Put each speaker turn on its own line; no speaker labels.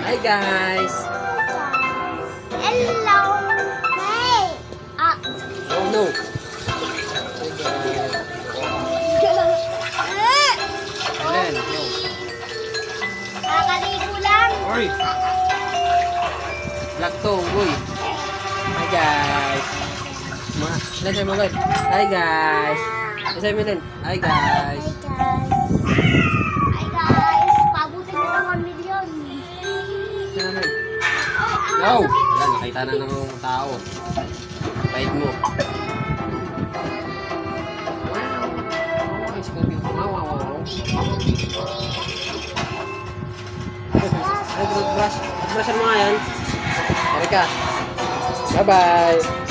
Hi guys!
Hello! Hey!
Oh no! Ayan, no.
Kakaligo lang.
Oy! Vlog to, boy! Hi guys! Let's say mo guys! Hi guys! Let's say mo din! Hi guys!
Hi guys! Pabutin nyo ng 1 million.
No! Wala, nakita na ng tao. Bait mo. Wow! Scooby. Wow! Brush mo nga yan. Tari ka. Bye-bye!